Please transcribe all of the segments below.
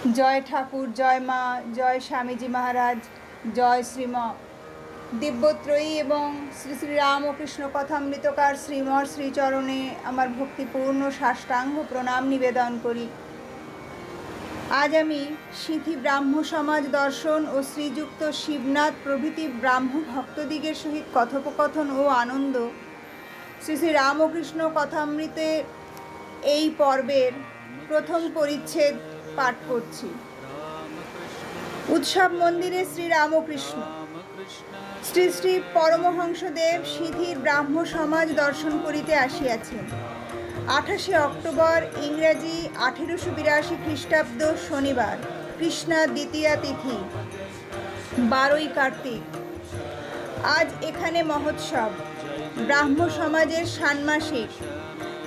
জয় ঠাকুর, জয় মা, জয় স্বামীজি মহারাজ, জয় শ্রীম দিব্যত্রয়ী এবং শ্রী শ্রী রামকৃষ্ণ কথামৃতকার শ্রীমর শ্রীচরণে আমার ভক্তিপূর্ণ সাষ্টাঙ্গ প্রণাম নিবেদন করি। আজ আমি সিঁথি ব্রাহ্ম সমাজ দর্শন ও শ্রীযুক্ত শিবনাথ প্রভৃতি ব্রাহ্ম ভক্তদিগের সহিত কথোপকথন ও আনন্দ শ্রী শ্রী রামকৃষ্ণ কথামৃতে এই পর্বের প্রথম পরিচ্ছেদ পাঠ করছি। উৎসব মন্দিরে শ্রী রামকৃষ্ণ শ্রী শ্রী পরমহংসদেব সিঁথির ব্রাহ্ম সমাজ দর্শন করিতে আসিয়াছেন। 28 অক্টোবর ইংরাজি 1882 খ্রিস্টাব্দ শনিবার, কৃষ্ণা দ্বিতীয়া তিথি, 12ই কার্তিক। আজ এখানে মহোৎসব, ব্রাহ্ম সমাজের ষান্মাসিক,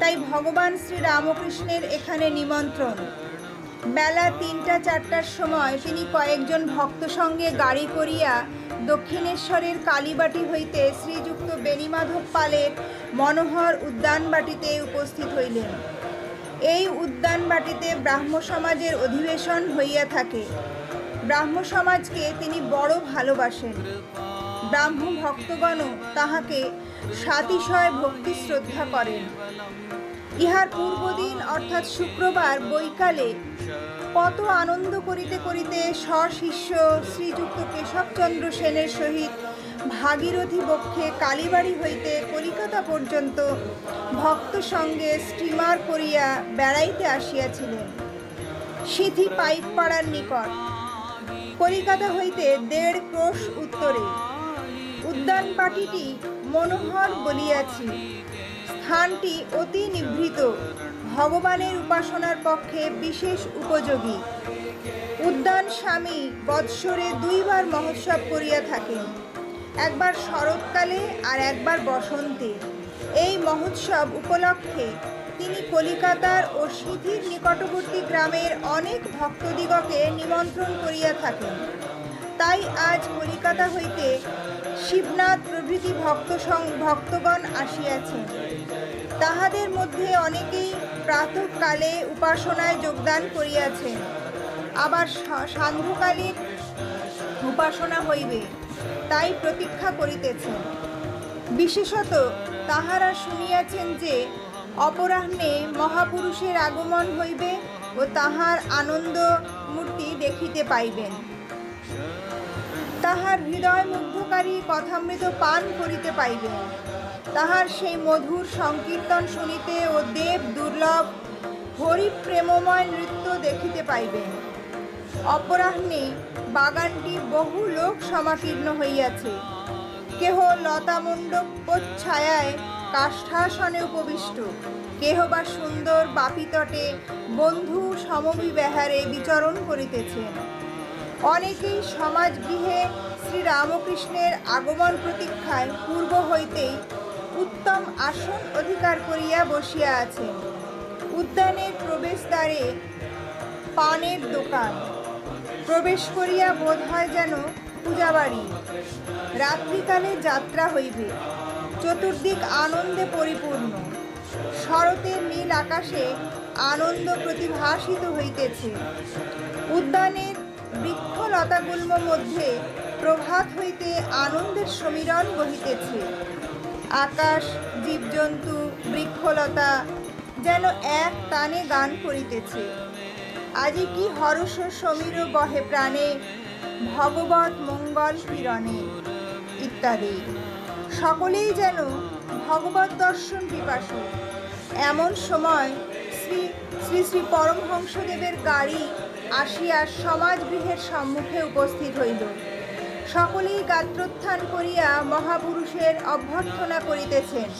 তাই ভগবান শ্রী রামকৃষ্ণের এখানে নিমন্ত্রণ। বেলা 3টা-4টার সময় তিনি কয়েকজন ভক্ত সঙ্গে গাড়ি করিয়া দক্ষিণেশ্বরের কালীবাটি হইতে শ্রীযুক্ত বেণীমাধব পালের মনোহর উদ্যানবাটিতে উপস্থিত হইলেন। এই উদ্যানবাটিতে ব্রাহ্ম সমাজের অধিবেশন হইয়া থাকে। ব্রাহ্ম সমাজকে তিনি বড় ভালোবাসেন। ব্রাহ্ম ভক্তগণও তাহাকে সাতিশয় ভক্তি শ্রদ্ধা করেন। ইহার পূর্বদিন অর্থাৎ শুক্রবার বৈকালে কত আনন্দ করিতে করিতে স্বশিষ্য শ্রীযুক্ত কেশবচন্দ্র সেনের সহিত ভাগীরথী বক্ষে কালীবাড়ি হইতে কলিকাতা পর্যন্ত ভক্ত সঙ্গে স্টিমার করিয়া বেড়াইতে আসিয়াছিলেন। সিঁথি পাইকপাড়ার নিকট, কলিকাতা হইতে 1.5 ক্রোশ উত্তরে। উদ্যানবাটিটি মনোহর বলিয়াছি। স্থানটি অতি নিভৃত, ভগবানের উপাসনার পক্ষে বিশেষ উপযোগী। উদ্যান স্বামী বৎসরে 2 বার মহোৎসব করিয়া থাকেন, একবার শরৎকালে আর একবার বসন্তে। এই মহোৎসব উপলক্ষে তিনি কলিকাতার ও সিঁথির নিকটবর্তী গ্রামের অনেক ভক্তদিগকে নিমন্ত্রণ করিয়া থাকেন। তাই আজ কলিকাতা হইতে শিবনাথ প্রভৃতি ভক্তগণ আসিয়াছেন। তাহাদের মধ্যে অনেকেই প্রাতঃকালে উপাসনায় যোগদান করিয়াছেন, আবার সান্ধ্যকালীন উপাসনা হইবে, তাই প্রতীক্ষা করিতেছেন। বিশেষত তাহারা শুনিয়াছেন যে অপরাহ্নে মহাপুরুষের আগমন হইবে ও তাহার আনন্দ মূর্তি দেখিতে পাইবেন। তাহার হৃদয় মুগ্ধকারী কথামৃত পান করিতে পাইবেন। তাহার সেই মধুর সংকীর্তন শুনিতে ও দেব দুর্লভ হরিপ্রেমময় নৃত্য দেখিতে পাইবেন। অপরাহ্নে বাগানটি বহু লোক সমাকীর্ণ হইয়াছে। কেহ লতামণ্ডপ ছায়ায় কাষ্ঠাসনে উপবিষ্ট, কেহ বা সুন্দর বাপিতটে বন্ধু সমবিব্যাহারে বিচরণ করিতেছেন। অনেকেই সমাজগৃহে শ্রী রামকৃষ্ণের আগমন প্রতীক্ষায় পূর্ব হইতেই উত্তম আসন অধিকার করিয়া বসিয়া আছেন। উদ্যানের প্রবেশদ্বারে পানের দোকান। প্রবেশ করিয়া বোধ হয় যেন পূজাবাড়ি। রাত্রিকালে যাত্রা হইবে। চতুর্দিক আনন্দে পরিপূর্ণ। শরতের নীল আকাশে আনন্দ প্রতিভাসিত হইতেছে। উদ্যানের বৃক্ষলতাগুল্ম মধ্যে প্রভাত হইতে আনন্দের সমীরণ বহিতেছে। আকাশ, জীবজন্তু, বৃক্ষলতা যেন এক টানে গান করিতেছে। আজি কি হর্ষ সমীর বহে প্রাণে, ভগবত মঙ্গল কিরণে, ইত্যাদি। সকলেই যেন ভগবত দর্শন পিপাসু। এমন সময় শ্রী শ্রী শ্রী পরমহংসদেবের গাড়ি আসিয়া সমাজগৃহের সম্মুখে উপস্থিত হইল। সকলেই গাত্রোত্থান করিয়া মহাপুরুষের অভ্যর্থনা করিতেছেন।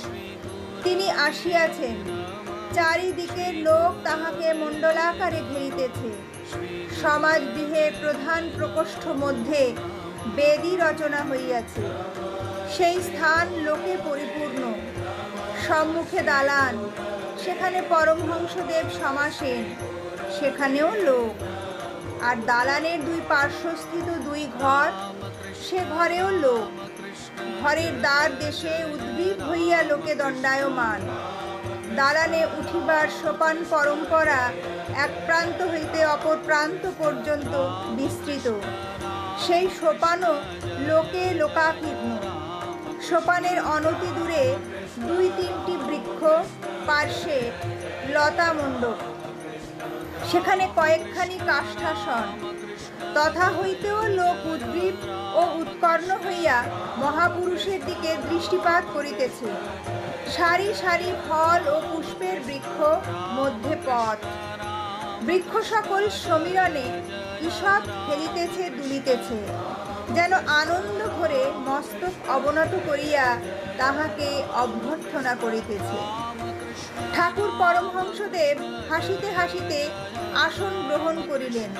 তিনি আসিয়াছেন। চারিদিকের লোক তাহাকে মণ্ডলাকারে ঘিরিতেছে। সমাজগৃহের প্রধান প্রকোষ্ঠ মধ্যে বেদী রচনা হইয়াছে। সেই স্থান লোকে পরিপূর্ণ। সম্মুখে দালান, সেখানে পরমহংসদেব সমাসীন, সেখানেও লোক। আর দালানের 2 পার্শ্বস্থিত 2 ঘর, সে ঘরেও লোক। ঘরের দ্বার দেশে উদ্ভিদ হইয়া লোকে দণ্ডায়মান। দালানে উঠিবার সোপান পরম্পরা এক প্রান্ত হইতে অপর প্রান্ত পর্যন্ত বিস্তৃত। সেই সোপানও লোকে লোকাকীর্ণ। সোপানের অনতি দূরে 2-3টি বৃক্ষ, পার্শ্বে লতা মণ্ডপ, সেখানে কয়েকখানি কাষ্ঠাসন। তথা হইতেও লোক উদ্গ্রীব ও উৎকর্ণ হইয়া মহাপুরুষের দিকে দৃষ্টিপাত করিতেছে। সারি সারি ফল ও পুষ্পের বৃক্ষ, মধ্যে পথ। বৃক্ষ সকল সমীরণে ঈষৎ খেলিতেছে দুলিতেছে, যেন আনন্দ ভরে মস্তক অবনত করিয়া তাহাকে অভ্যর্থনা করিতেছে। ঠাকুর পরমহংসদেব হাসিতে হাসিতে আসন গ্রহণ করিলেন।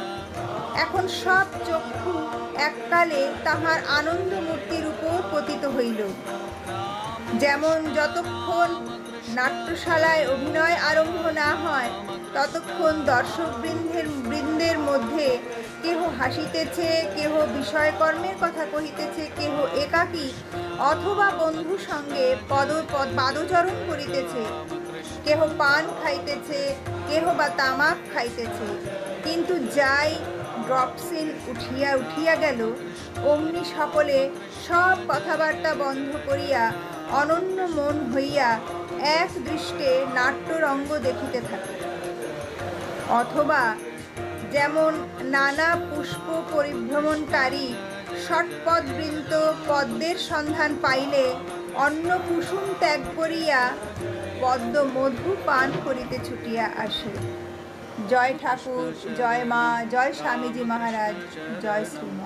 এখন সব চক্ষু এককালে তাহার আনন্দ মূর্তির উপর পতিত হইল। যেমন যতক্ষণ নাট্যশালায় অভিনয় আরম্ভ না হয় ততক্ষণ দর্শক বৃন্দের মধ্যে কেহ হাসিতেছে, কেহ বিষয়কর্মের কথা কহিতেছে, কেহ একাকী অথবা বন্ধু সঙ্গে পাদচরণ করিতেছে, কেহ পান খাইতেছে, কেহ বা তামাক খাইতেছে। কিন্তু যাই ড্রপসিন উঠিয়া গেল, অমনি সকলে সব কথাবার্তা বন্ধ করিয়া অনন্য মন হইয়া এক দৃষ্টে নাট্যরঙ্গ দেখিতে থাকে। অথবা যেমন নানা পুষ্প পরিভ্রমণকারী ষটপদবৃন্ত পদ্মের সন্ধান পাইলে অন্য কুসুম ত্যাগ করিয়া পদ্ম মধু পান করিতে ছুটিয়া আসে। জয় ঠাকুর, জয় মা, জয় স্বামীজি মহারাজ, জয় শ্রীমা।